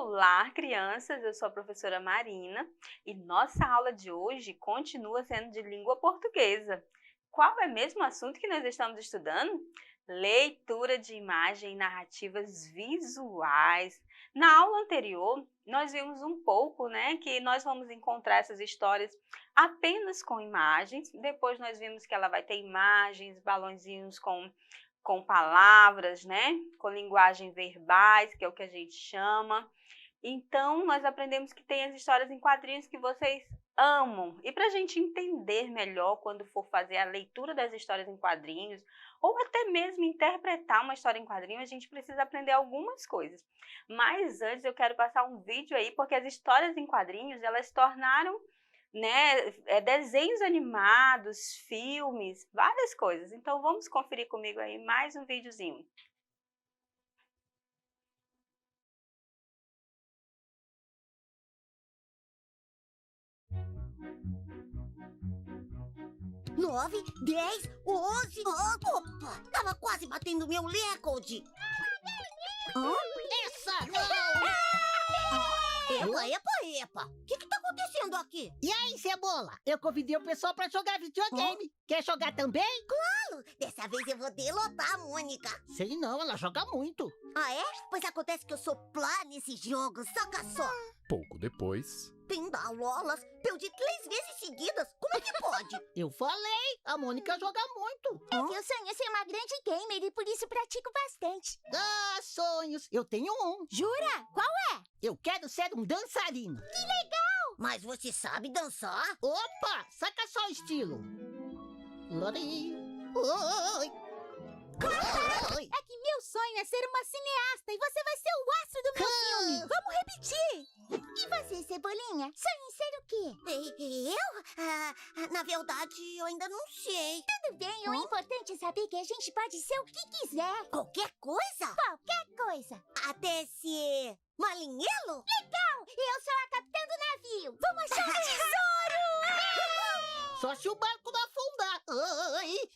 Olá, crianças! Eu sou a professora Marina e nossa aula de hoje continua sendo de língua portuguesa. Qual é mesmo o assunto que nós estamos estudando? Leitura de imagem e narrativas visuais. Na aula anterior, nós vimos um pouco, que nós vamos encontrar essas histórias apenas com imagens. Depois nós vimos que ela vai ter imagens, balãozinhos com palavras, com linguagem verbais, que é o que a gente chama. Então, nós aprendemos que tem as histórias em quadrinhos que vocês amam. E para a gente entender melhor quando for fazer a leitura das histórias em quadrinhos, ou até mesmo interpretar uma história em quadrinho, a gente precisa aprender algumas coisas. Mas antes eu quero passar um vídeo aí, porque as histórias em quadrinhos, elas se tornaram desenhos animados, filmes, várias coisas. Então vamos conferir comigo aí mais um videozinho. Nove, 10, 11. Opa, tava quase batendo meu recorde. Essa não! Epa. O que tá acontecendo aqui? E aí, Cebola? Eu convidei o pessoal pra jogar videogame. Quer jogar também? Dessa vez eu vou derrotar a Mônica. Sei não, ela joga muito. Ah, é? Pois acontece que eu sou plá nesse jogo, saca só. Pouco depois... Pindalolas, perdi 3 vezes seguidas. Como é que pode? Eu falei, a Mônica joga muito. É que eu sonho ser uma grande gamer e por isso pratico bastante. Ah, sonhos. Eu tenho um. Jura? Qual é? Eu quero ser um dançarino. Mas você sabe dançar? Opa, saca só o estilo. Lori. Oi. Oi. É que meu sonho é ser uma cineasta e você vai ser o astro do meu filme. Vamos repetir. E você, Cebolinha? Sonha em ser o quê? Eu? Na verdade, eu ainda não sei. Tudo bem, o importante é saber que a gente pode ser o que quiser. Qualquer coisa? Qualquer coisa. Até ser marinheiro? Legal! Eu sou a capitã do navio. Vamos achar um tesouro! Só se o barco não afundar. Oi.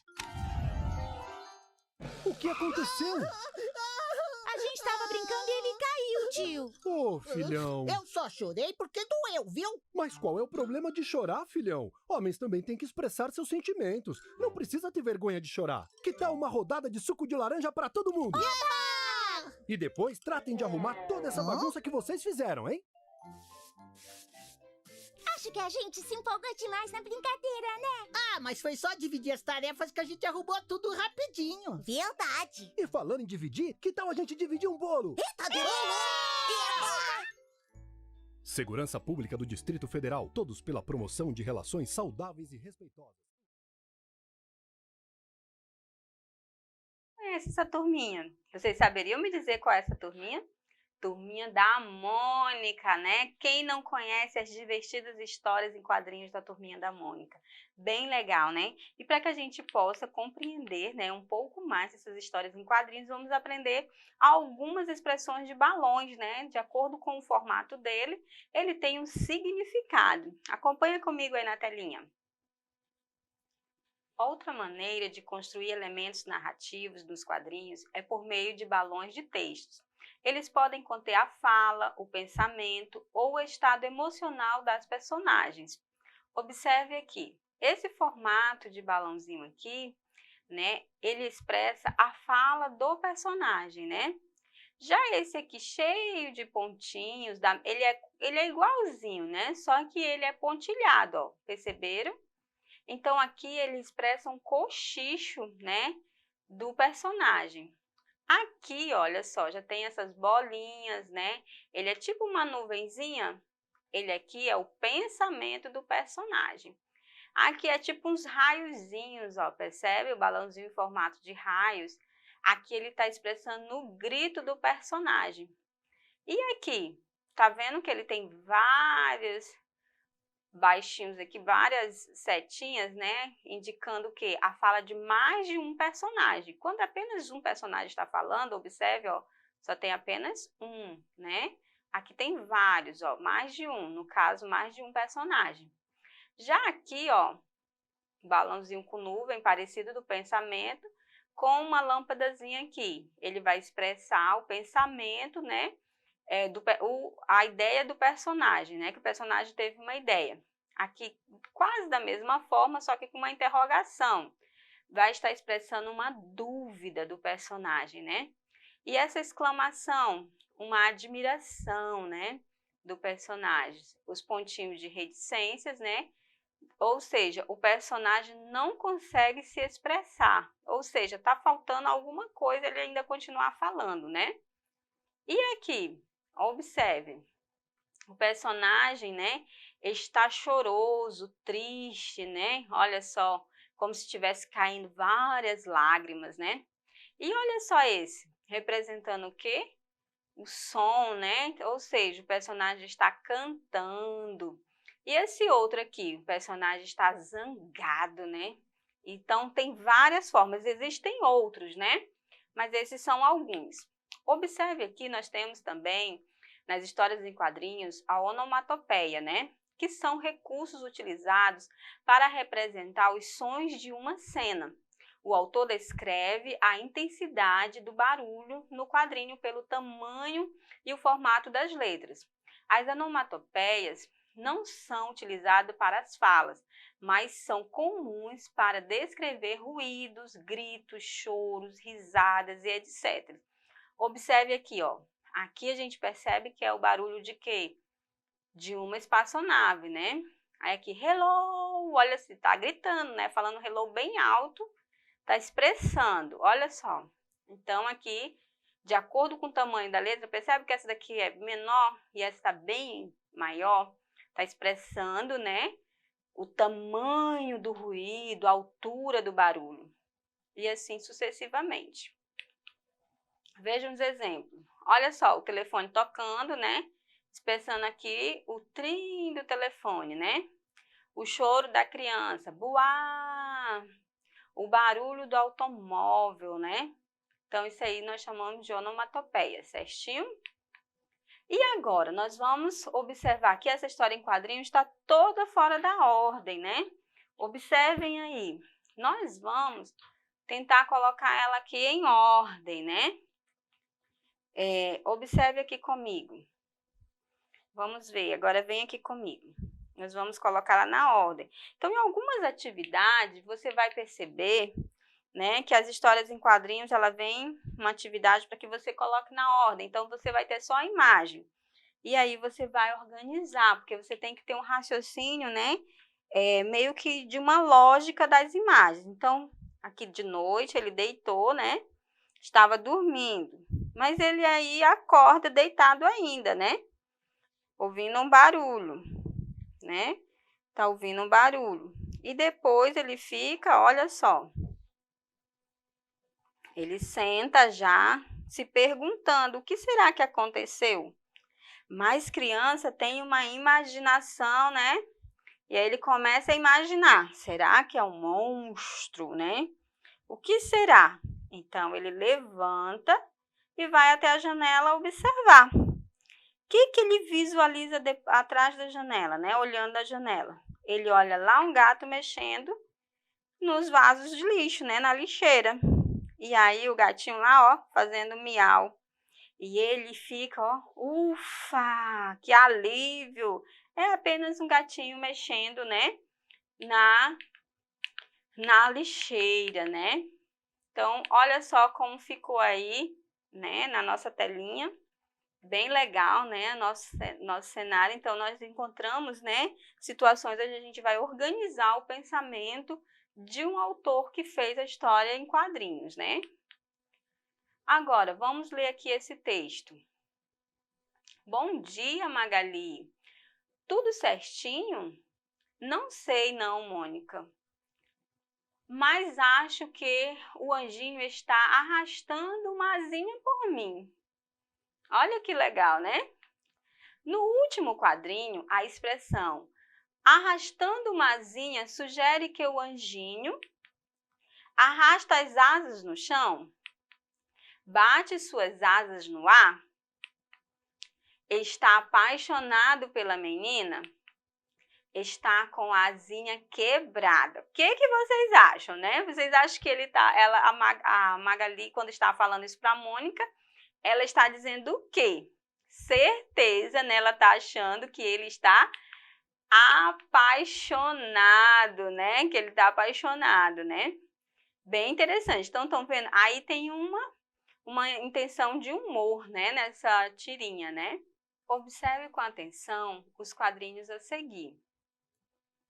O que aconteceu? A gente tava brincando e ele caiu, tio. Ô, filhão. Eu só chorei porque doeu, viu? Mas qual é o problema de chorar, filhão? Homens também têm que expressar seus sentimentos. Não precisa ter vergonha de chorar. Que tal uma rodada de suco de laranja para todo mundo? E depois tratem de arrumar toda essa bagunça que vocês fizeram, hein? Acho que a gente se empolgou demais na brincadeira, né? Ah, mas foi só dividir as tarefas que a gente arrumou tudo rapidinho. Verdade. E falando em dividir, que tal a gente dividir um bolo? Eita, bolo! Segurança Pública do Distrito Federal. Todos pela promoção de relações saudáveis e respeitosas. Conhece essa turminha? Vocês saberiam me dizer qual é essa turminha? Turminha da Mônica, né? Quem não conhece as divertidas histórias em quadrinhos da Turminha da Mônica? Bem legal, né? E para que a gente possa compreender, um pouco mais essas histórias em quadrinhos, vamos aprender algumas expressões de balões, né? De acordo com o formato dele, ele tem um significado. Acompanha comigo aí na telinha. Outra maneira de construir elementos narrativos nos quadrinhos é por meio de balões de textos. Eles podem conter a fala, o pensamento ou o estado emocional das personagens. Observe aqui, esse formato de balãozinho aqui, ele expressa a fala do personagem, Já esse aqui cheio de pontinhos, ele é igualzinho, só que ele é pontilhado, ó, perceberam? Então aqui ele expressa um cochicho, do personagem. Aqui, olha só, já tem essas bolinhas, Ele é tipo uma nuvenzinha. Ele aqui é o pensamento do personagem. Aqui é tipo uns raiozinhos, ó, percebe? O balãozinho em formato de raios. Aqui ele está expressando o grito do personagem. E aqui, tá vendo que ele tem vários baixinhos aqui, várias setinhas, indicando o quê? A fala de mais de um personagem. Quando apenas um personagem está falando, observe, ó, só tem apenas um, Aqui tem vários, ó, mais de um, no caso, mais de um personagem. Já aqui, ó, balãozinho com nuvem, parecido do pensamento, com uma lâmpadazinha aqui. Ele vai expressar o pensamento, a ideia do personagem, né? Que o personagem teve uma ideia. Aqui, quase da mesma forma, só que com uma interrogação. Vai estar expressando uma dúvida do personagem, né? E essa exclamação, uma admiração, né? Do personagem. Os pontinhos de reticências, né? Ou seja, o personagem não consegue se expressar. Ou seja, está faltando alguma coisa, ele ainda continuar falando, né? E aqui, observe. O personagem, né? Está choroso, triste, né? Olha só, como se estivesse caindo várias lágrimas, né? E olha só esse, representando o quê? O som, né? Ou seja, o personagem está cantando. E esse outro aqui, o personagem está zangado, né? Então, tem várias formas, existem outros, né? Mas esses são alguns. Observe aqui, nós temos também, nas histórias em quadrinhos, a onomatopeia, né? Que são recursos utilizados para representar os sons de uma cena. O autor descreve a intensidade do barulho no quadrinho pelo tamanho e o formato das letras. As onomatopeias não são utilizadas para as falas, mas são comuns para descrever ruídos, gritos, choros, risadas e etc. Observe aqui, ó. Aqui a gente percebe que é o barulho de quê? De uma espaçonave, né? Aí aqui, hello, olha se tá gritando, né? Falando hello bem alto, tá expressando, olha só. Então aqui, de acordo com o tamanho da letra, percebe que essa daqui é menor e essa tá bem maior? Tá expressando, né? O tamanho do ruído, a altura do barulho. E assim sucessivamente. Vejam os exemplos. Olha só, o telefone tocando, né? Expressando aqui o trim do telefone, né? O choro da criança, buá! O barulho do automóvel, né? Então, isso aí nós chamamos de onomatopeia, certinho? E agora, nós vamos observar que essa história em quadrinhos está toda fora da ordem, né? Observem aí. Nós vamos tentar colocar ela aqui em ordem, né? Observe aqui comigo. Vamos ver, agora vem aqui comigo. Nós vamos colocar ela na ordem. Então, em algumas atividades, você vai perceber, né, que as histórias em quadrinhos, ela vem uma atividade para que você coloque na ordem. Então, você vai ter só a imagem. E aí, você vai organizar, porque você tem que ter um raciocínio, né, meio que de uma lógica das imagens. Então, aqui de noite, ele deitou, né, estava dormindo. Mas ele aí acorda deitado ainda, né? Ouvindo um barulho, né? Tá ouvindo um barulho. E depois ele fica, olha só. Ele senta já se perguntando, o que será que aconteceu? Mas criança tem uma imaginação, né? E aí ele começa a imaginar, será que é um monstro, né? O que será? Então ele levanta e vai até a janela observar. O que ele visualiza atrás da janela, né? Olhando a janela. Ele olha lá um gato mexendo nos vasos de lixo, né? Na lixeira. E aí o gatinho lá, ó, fazendo miau. E ele fica, ó, ufa, que alívio. É apenas um gatinho mexendo, né? Na lixeira, né? Então, olha só como ficou aí, né, na nossa telinha, bem legal, né, nosso cenário. Então, nós encontramos, né, situações onde a gente vai organizar o pensamento de um autor que fez a história em quadrinhos, né. Agora, vamos ler aqui esse texto. Bom dia, Magali. Tudo certinho? Não sei não, Mônica. Mas acho que o anjinho está arrastando uma asinha por mim. Olha que legal, né? No último quadrinho, a expressão arrastando uma asinha sugere que o anjinho arrasta as asas no chão, bate suas asas no ar, está apaixonado pela menina, está com a asinha quebrada. O que vocês acham, né? Vocês acham que a Magali, quando está falando isso para a Mônica, ela está dizendo o quê? certeza, né? Ela está achando que ele está apaixonado, né? Que ele está apaixonado, né? Bem interessante. Então, estão vendo? Aí tem uma intenção de humor, né? Nessa tirinha, né? Observe com atenção os quadrinhos a seguir.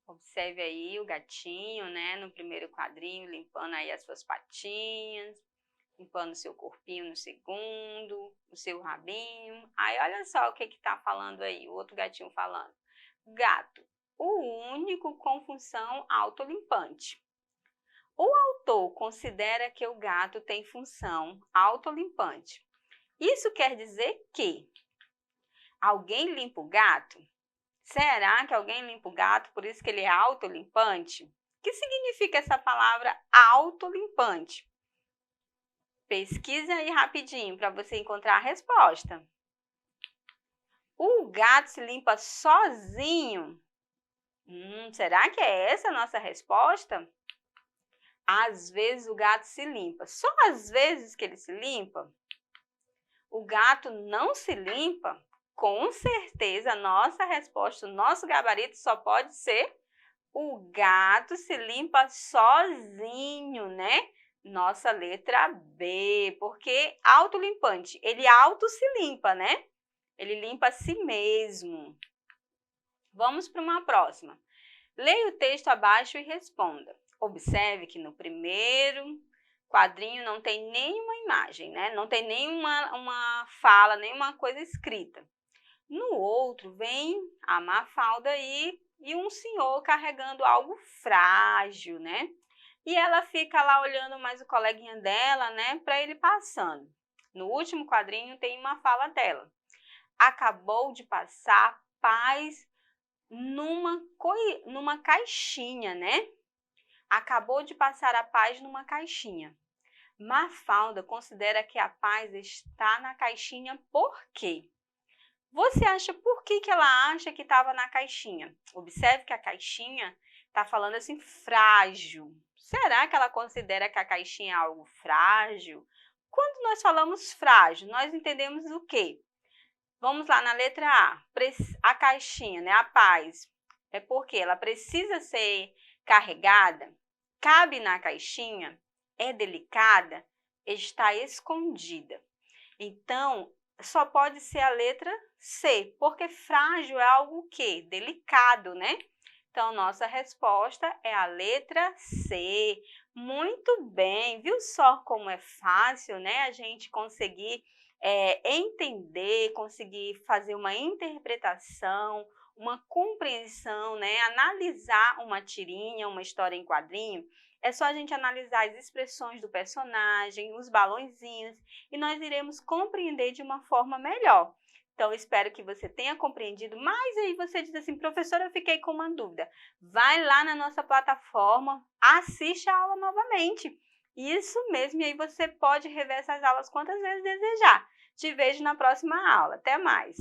Observe aí o gatinho, né? No primeiro quadrinho, limpando aí as suas patinhas, limpando o seu corpinho no segundo, o seu rabinho. Aí, olha só o que está falando aí, o outro gatinho falando. Gato, o único com função autolimpante. O autor considera que o gato tem função autolimpante. Isso quer dizer que alguém limpa o gato? Será que alguém limpa o gato, por isso que ele é autolimpante? O que significa essa palavra autolimpante? Pesquisa aí rapidinho para você encontrar a resposta. O gato se limpa sozinho? Será que é essa a nossa resposta? Às vezes o gato se limpa. Só às vezes que ele se limpa? O gato não se limpa? Com certeza, a nossa resposta, o nosso gabarito só pode ser o gato se limpa sozinho, né? Nossa letra B, porque autolimpante, ele auto se limpa, né? Ele limpa a si mesmo. Vamos para uma próxima. Leia o texto abaixo e responda. Observe que no primeiro quadrinho não tem nenhuma imagem, né? Não tem nenhuma fala, nenhuma coisa escrita. No outro vem a Mafalda aí e um senhor carregando algo frágil, né? E ela fica lá olhando mais o coleguinha dela, né? Para ele passando. No último quadrinho tem uma fala dela. Acabou de passar paz numa caixinha, né? Acabou de passar a paz numa caixinha. Mafalda considera que a paz está na caixinha por quê? Você acha por que ela acha que estava na caixinha? Observe que a caixinha está falando assim, frágil. Será que ela considera que a caixinha é algo frágil? Quando nós falamos frágil, nós entendemos o quê? Vamos lá na letra A. A caixinha, né? A paz. É porque ela precisa ser carregada, cabe na caixinha, é delicada, está escondida. Então, só pode ser a letra C, porque frágil é algo o quê? Delicado, né? Então, nossa resposta é a letra C. Muito bem, viu só como é fácil, né? A gente conseguir entender, conseguir fazer uma interpretação, uma compreensão, né? Analisar uma tirinha, uma história em quadrinho. É só a gente analisar as expressões do personagem, os balõezinhos, e nós iremos compreender de uma forma melhor. Então, espero que você tenha compreendido, mas aí você diz assim, professora, eu fiquei com uma dúvida. Vai lá na nossa plataforma, assiste a aula novamente. Isso mesmo, e aí você pode rever essas aulas quantas vezes desejar. Te vejo na próxima aula. Até mais!